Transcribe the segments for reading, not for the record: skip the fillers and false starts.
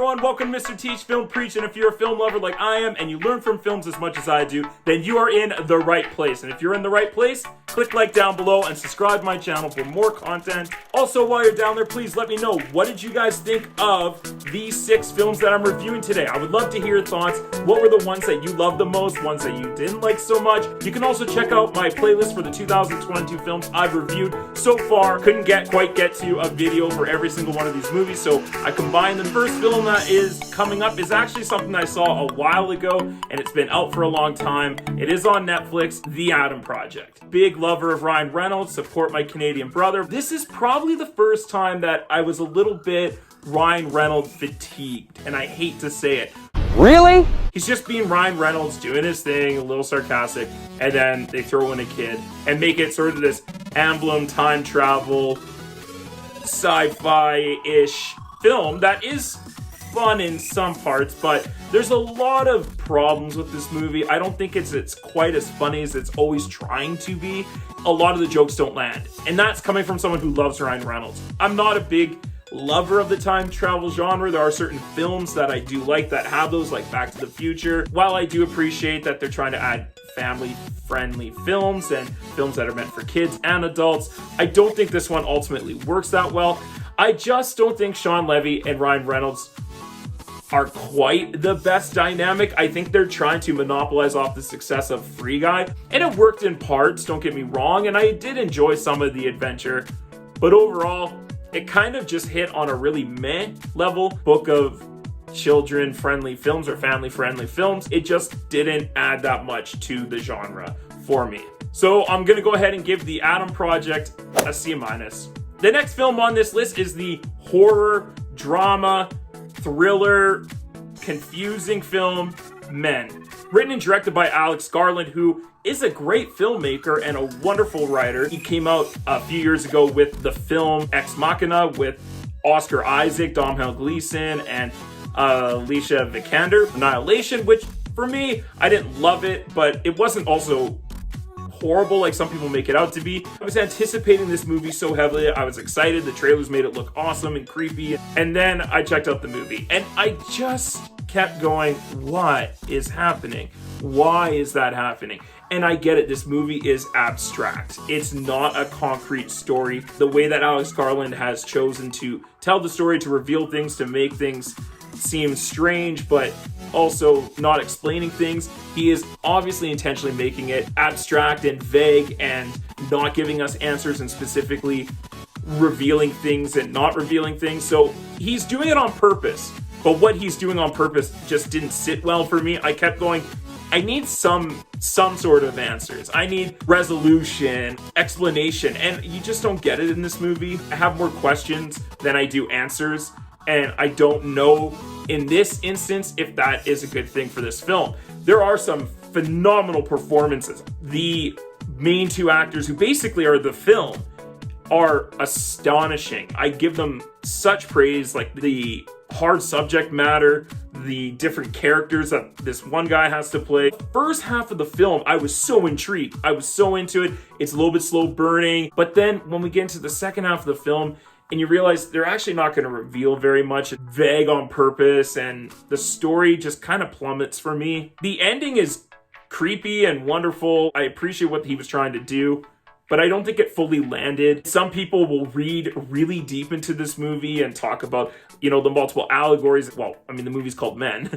everyone, welcome to Mr. Teach Film Preach, and if you're a film lover like I am, and you learn from films as much as I do, then you are in the right place. And if you're in the right place, click like down below and subscribe to my channel for more content. Also, while you're down there, please let me know, what did you guys think of these 6 films that I'm reviewing today? I would love to hear your thoughts. What were the ones that you loved the most, ones that you didn't like so much? You can also check out my playlist for the 2022 films I've reviewed so far. Couldn't quite get to a video for every single one of these movies, so I combined them. The first film that is coming up is actually something I saw a while ago, and it's been out for a long time. It is on Netflix, The AdamProject. Big lover of Ryan Reynolds, support my Canadian brother. This is probably the first time that I was a little bit Ryan Reynolds fatigued, and I hate to say it. Really? He's just being Ryan Reynolds, doing his thing, a little sarcastic, and then they throw in a kid and make it sort of this emblem time travel sci-fi-ish film that is fun in some parts, but there's a lot of problems with this movie. I don't think it's quite as funny as it's always trying to be. A lot of the jokes don't land, and that's coming from someone who loves Ryan Reynolds. I'm not a big lover of the time travel genre. There are certain films that I do like that have those, like Back to the Future. While I do appreciate that they're trying to add family-friendly films and films that are meant for kids and adults, I don't think this one ultimately works that well. I just don't think Sean Levy and Ryan Reynolds are quite the best dynamic. I think they're trying to monopolize off the success of Free Guy, and it worked in parts, don't get me wrong, and I did enjoy some of the adventure, but overall, it kind of just hit on a really meh level. Book of children-friendly films or family-friendly films, it just didn't add that much to the genre for me. So I'm gonna go ahead and give The AdamProject a C-. The next film on this list is the horror, drama, thriller, confusing film, Men. Written and directed by Alex Garland, who is a great filmmaker and a wonderful writer. He came out a few years ago with the film Ex Machina with Oscar Isaac, Domhnall Gleeson, and Alicia Vikander. Annihilation, which for me, I didn't love it, but it wasn't also horrible like some people make it out to be. I was anticipating this movie so heavily. I was excited. The trailers made it look awesome and creepy. And then I checked out the movie and I just kept going, what is happening? Why is that happening? And I get it, this movie is abstract. It's not a concrete story. The way that Alex Garland has chosen to tell the story, to reveal things, to make things seem strange, but also not explaining things, he is obviously intentionally making it abstract and vague and not giving us answers and specifically revealing things and not revealing things. So he's doing it on purpose, but what he's doing on purpose just didn't sit well for me. I kept going, I need some sort of answers. I need resolution, explanation, and you just don't get it in this movie. I have more questions than I do answers, and I don't know in this instance if that is a good thing for this film. There are some phenomenal performances. The main 2 actors, who basically are the film, are astonishing. I give them such praise, like the hard subject matter, the different characters that this one guy has to play. The first half of the film, I was so intrigued. I was so into it. It's a little bit slow burning, but then when we get into the second half of the film, and you realize they're actually not going to reveal very much, vague on purpose, and the story just kind of plummets for me. The ending is creepy and wonderful. I appreciate what he was trying to do, but I don't think it fully landed. Some people will read really deep into this movie and talk about, the multiple allegories. Well, I mean, the movie's called Men.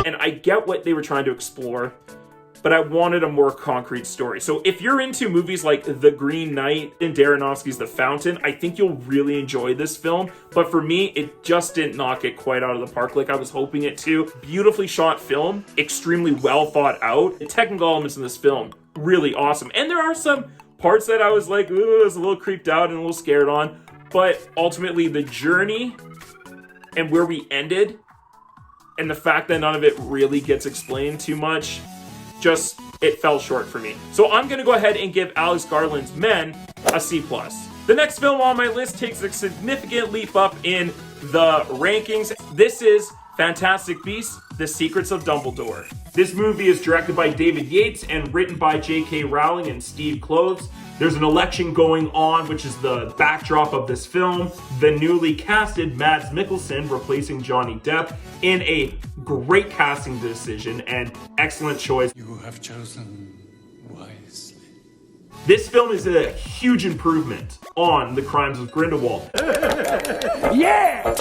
And I get what they were trying to explore, but I wanted a more concrete story. So if you're into movies like The Green Knight and Darren Aronofsky's The Fountain, I think you'll really enjoy this film. But for me, it just didn't knock it quite out of the park like I was hoping it to. Beautifully shot film, extremely well thought out. The technical elements in this film, really awesome. And there are some parts that I was like, ooh, I was a little creeped out and a little scared on. But ultimately, the journey and where we ended, and the fact that none of it really gets explained too much, just, it fell short for me. So I'm gonna go ahead and give Alex Garland's Men a C+. The next film on my list takes a significant leap up in the rankings. This is Fantastic Beasts The Secrets of Dumbledore. This movie is directed by David Yates and written by J.K. Rowling and Steve Kloves. There's an election going on, which is the backdrop of this film. The newly casted Mads Mikkelsen replacing Johnny Depp in a great casting decision and excellent choice. You have chosen wisely. This film is a huge improvement on The Crimes of Grindelwald. Yeah!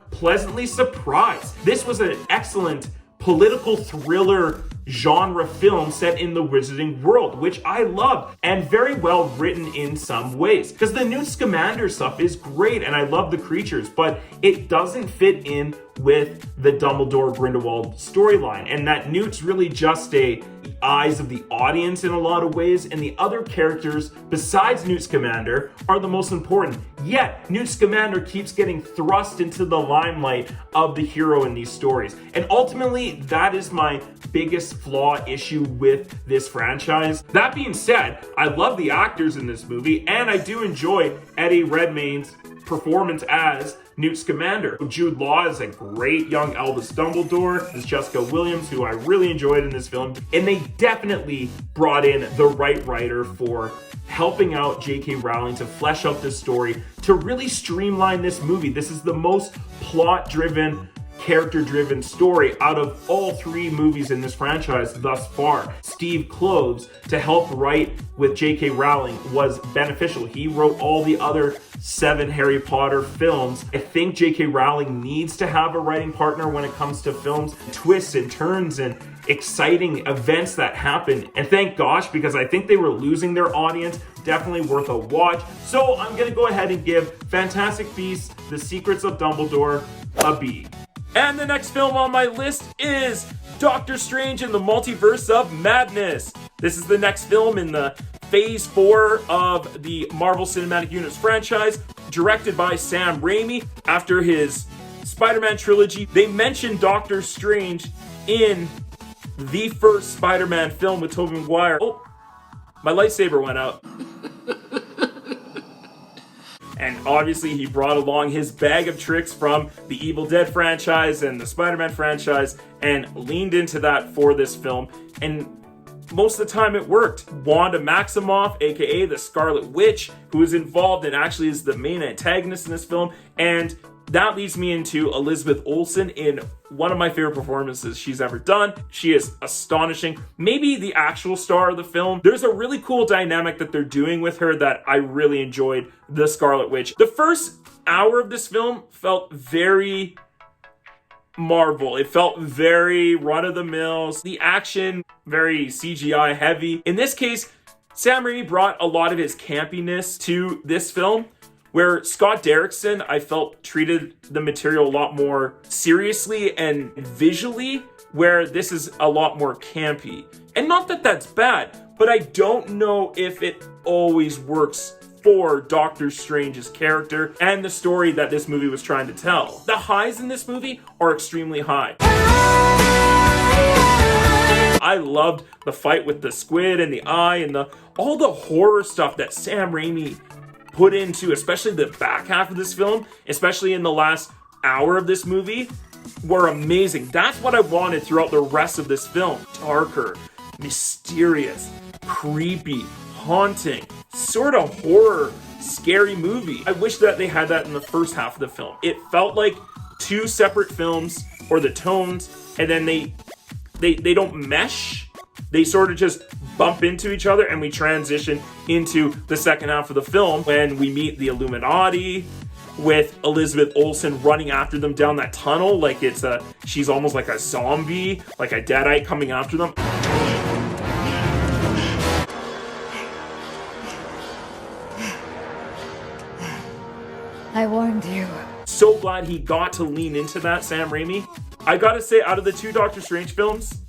Pleasantly surprised. This was an excellent political thriller genre film set in the wizarding world, which I love, and very well written in some ways. Because the Newt Scamander stuff is great, and I love the creatures, but it doesn't fit in with the Dumbledore Grindelwald storyline, and that Newt's really just the eyes of the audience in a lot of ways, and the other characters besides Newt Scamander are the most important. Yet Newt Scamander keeps getting thrust into the limelight of the hero in these stories, and ultimately that is my biggest flaw issue with this franchise. That being said, I love the actors in this movie, and I do enjoy Eddie Redmayne's performance as Newt Scamander. Jude Law is a great young Albus Dumbledore. There's Jessica Williams, who I really enjoyed in this film. And they definitely brought in the right writer for helping out J.K. Rowling to flesh out this story, to really streamline this movie. This is the most plot-driven, character-driven story out of all three movies in this franchise thus far. Steve Kloves, to help write with J.K. Rowling, was beneficial. He wrote all the other 7 Harry Potter films. I think J.K. Rowling needs to have a writing partner when it comes to films, twists and turns and exciting events that happen. And thank gosh, because I think they were losing their audience. Definitely worth a watch. So I'm going to go ahead and give Fantastic Beasts: The Secrets of Dumbledore a B. And the next film on my list is Doctor Strange in the Multiverse of Madness. This is the next film in the Phase 4 of the Marvel Cinematic Universe franchise, directed by Sam Raimi. After his Spider-Man trilogy, they mentioned Doctor Strange in the first Spider-Man film with Tobey Maguire. Oh, my lightsaber went out. And obviously he brought along his bag of tricks from the Evil Dead franchise and the Spider-Man franchise and leaned into that for this film. And most of the time it worked. Wanda Maximoff, aka the Scarlet Witch, who is involved and actually is the main antagonist in this film. And that leads me into Elizabeth Olsen in one of my favorite performances she's ever done. She is astonishing. Maybe the actual star of the film. There's a really cool dynamic that they're doing with her that I really enjoyed, the Scarlet Witch. The first hour of this film felt very Marvel. It felt very run-of-the-mill. The action, very CGI heavy. In this case, Sam Raimi brought a lot of his campiness to this film, where Scott Derrickson, I felt, treated the material a lot more seriously and visually, where this is a lot more campy. And not that that's bad, but I don't know if it always works for Doctor Strange's character and the story that this movie was trying to tell. The highs in this movie are extremely high. I loved the fight with the squid and the eye and all the horror stuff that Sam Raimi put into, especially the back half of this film, especially in the last hour of this movie, were amazing. That's what I wanted throughout the rest of this film. Darker, mysterious, creepy, haunting, sort of horror, scary movie. I wish that they had that in the first half of the film. It felt like two separate films, or the tones, and then they don't mesh. They sort of just bump into each other, and we transition into the second half of the film when we meet the Illuminati with Elizabeth Olsen running after them down that tunnel like she's almost like a zombie, like a deadite coming after them. I warned you. So glad he got to lean into that, Sam Raimi. I gotta say, out of the two Doctor Strange films,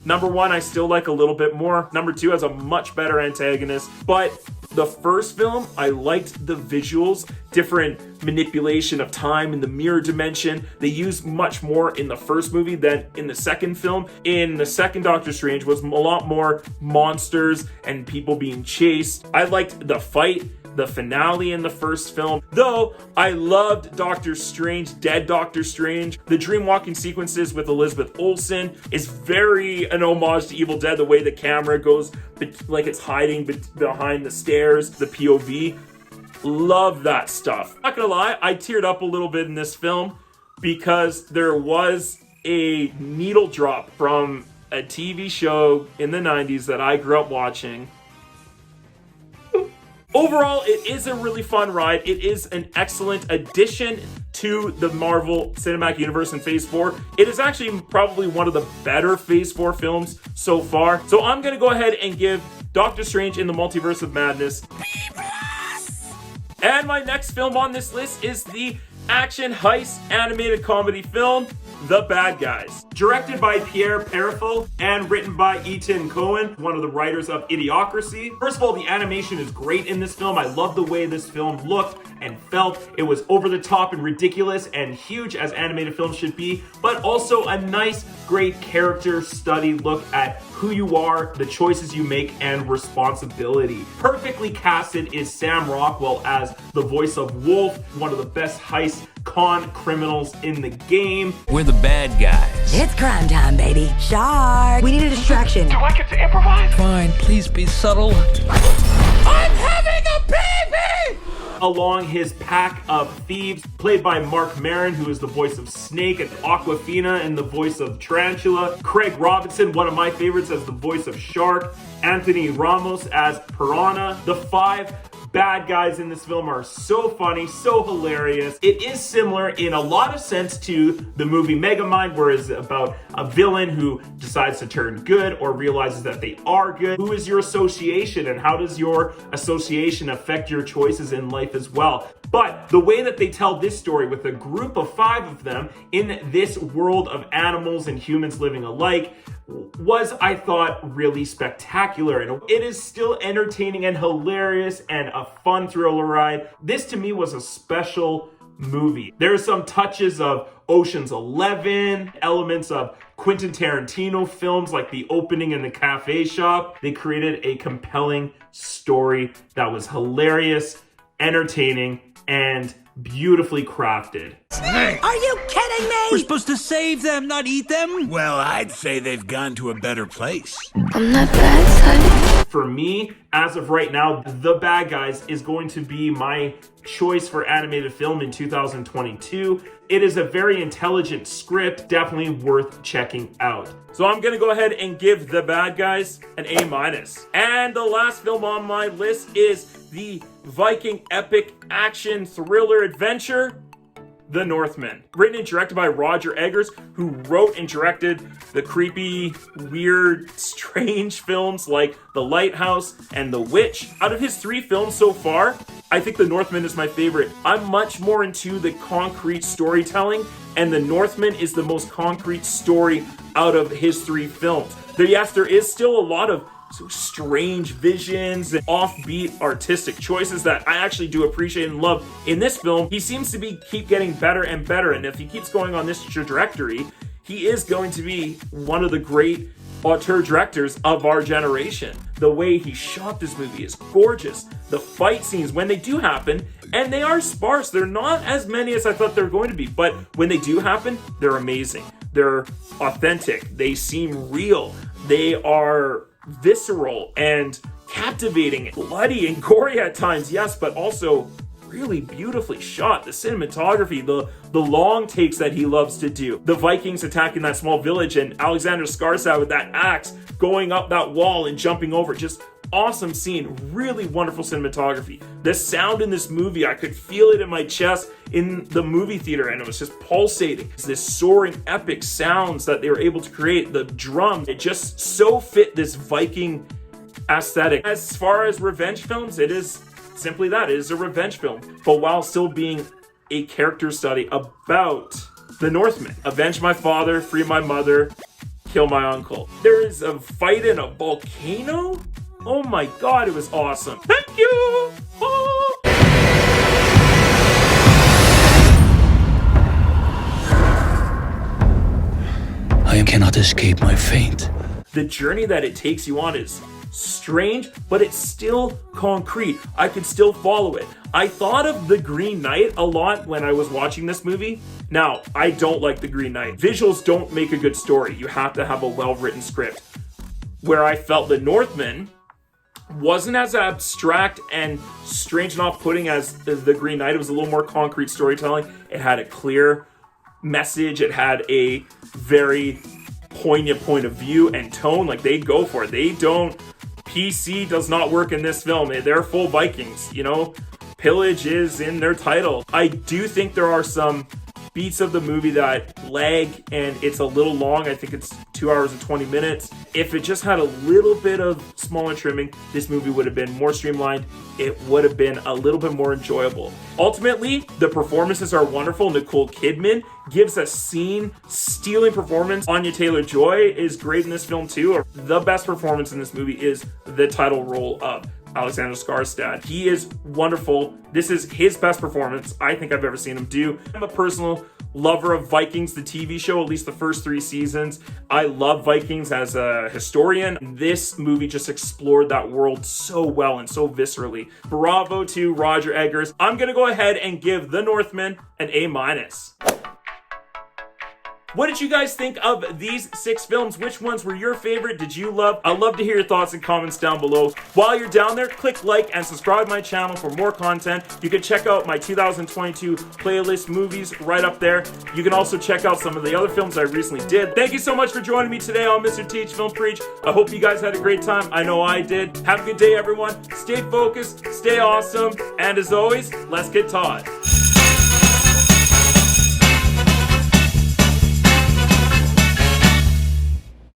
number 1, I still like a little bit more. Number 2 has a much better antagonist. But the first film, I liked the visuals, different manipulation of time in the mirror dimension. They used much more in the first movie than in the second film. In the second Doctor Strange was a lot more monsters and people being chased. I liked the fight. the finale in the first film. Though I loved Doctor Strange, Dead Doctor Strange. The dream walking sequences with Elizabeth Olsen is very an homage to Evil Dead, the way the camera goes like it's hiding behind the stairs, the POV. Love that stuff. Not gonna lie, I teared up a little bit in this film because there was a needle drop from a TV show in the 90s that I grew up watching. Overall, it is a really fun ride. It is an excellent addition to the Marvel Cinematic Universe in Phase 4. It is actually probably one of the better Phase 4 films so far. So I'm going to go ahead and give Doctor Strange in the Multiverse of Madness B+. And my next film on this list is the action heist animated comedy film, The Bad Guys. Directed by Pierre Perifel and written by Ethan Coen, one of the writers of Idiocracy. First of all, the animation is great in this film. I love the way this film looked and felt. It was over the top and ridiculous and huge as animated films should be, but also a nice, great character study look at who you are, the choices you make, and responsibility. Perfectly casted is Sam Rockwell as the voice of Wolf, one of the best heist con criminals in the game. We're the bad guys. It's crime time, baby. Shark! We need a distraction. Do I get to improvise? Fine, please be subtle. I'm having a baby! Along his pack of thieves, played by Mark Maron, who is the voice of Snake, and Aquafina and the voice of Tarantula, Craig Robinson, one of my favorites, as the voice of Shark, Anthony Ramos as Piranha. The 5 bad guys in this film are so funny, so hilarious. It is similar in a lot of sense to the movie Megamind, where it's about a villain who decides to turn good or realizes that they are good. Who is your association, and how does your association affect your choices in life as well? But the way that they tell this story with a group of 5 of them in this world of animals and humans living alike was, I thought, really spectacular. And it is still entertaining and hilarious and a fun thriller ride. This to me was a special movie. There are some touches of Ocean's 11, elements of Quentin Tarantino films like the opening in the cafe shop. They created a compelling story that was hilarious, entertaining, and beautifully crafted. Are you kidding me? We're supposed to save them, not eat them? Well, I'd say they've gone to a better place. I'm not bad, son. For me, as of right now, The Bad Guys is going to be my choice for animated film in 2022. It is a very intelligent script, definitely worth checking out. So I'm gonna go ahead and give The Bad Guys an A-. And the last film on my list is the Viking epic action thriller adventure, The Northman. Written and directed by Roger Eggers, who wrote and directed the creepy, weird, strange films like The Lighthouse and The Witch. Out of his 3 films so far, I think The Northman is my favorite. I'm much more into the concrete storytelling, and The Northman is the most concrete story out of his 3 films. Yes, there is still a lot of strange visions and offbeat artistic choices that I actually do appreciate and love in this film. He seems to keep getting better and better, and if he keeps going on this trajectory, he is going to be one of the great auteur directors of our generation. The way he shot this movie is gorgeous. The fight scenes, when they do happen, and they are sparse, they're not as many as I thought they were going to be, but when they do happen, they're amazing. They're authentic. They seem real. They are visceral and captivating, bloody and gory at times, yes, but also really beautifully shot. The cinematography, the long takes that he loves to do. The Vikings attacking that small village and Alexander Skarsgård with that axe going up that wall and jumping over. Just awesome scene. Really wonderful cinematography. The sound in this movie, I could feel it in my chest in the movie theater, and it was just pulsating. It's this soaring epic sounds that they were able to create. The drums, it just so fit this Viking aesthetic. As far as revenge films, it is simply that. It is a revenge film, but while still being a character study about the Northmen. Avenge my father, free my mother, kill my uncle. There is a fight in a volcano? Oh my god, it was awesome. Thank you! Oh. I cannot escape my fate. The journey that it takes you on is strange, but it's still concrete. I could still follow it. I thought of The Green Knight a lot when I was watching this movie. Now, I don't like The Green Knight. Visuals don't make a good story. You have to have a well-written script. Where I felt The Northman wasn't as abstract and strange and off-putting as The Green Knight. It was a little more concrete storytelling. It had a clear message. It had a very poignant point of view and tone. Like, they go for it. They don't... PC does not work in this film. They're full Vikings, you know? Pillage is in their title. I do think there are some beats of the movie that lag and it's a little long. I think it's 2 hours and 20 minutes. If it just had a little bit of smaller trimming, this movie would have been more streamlined. It would have been a little bit more enjoyable. Ultimately, the performances are wonderful. Nicole Kidman gives a scene-stealing performance. Anya Taylor-Joy is great in this film too. The best performance in this movie is the title role of Alexander Skarsgård. He is wonderful. This is his best performance I think I've ever seen him do. I'm a personal lover of Vikings, the TV show, at least the first 3 seasons. I love Vikings as a historian. This movie just explored that world so well and so viscerally. Bravo to Roger Eggers. I'm gonna go ahead and give The Northman an A-. What did you guys think of these 6 films? Which ones were your favorite? Did you love? I'd love to hear your thoughts and comments down below. While you're down there, click like and subscribe to my channel for more content. You can check out my 2022 playlist movies right up there. You can also check out some of the other films I recently did. Thank you so much for joining me today on Mr. Teach Film Preach. I hope you guys had a great time. I know I did. Have a good day, everyone. Stay focused, stay awesome, and as always, let's get taught.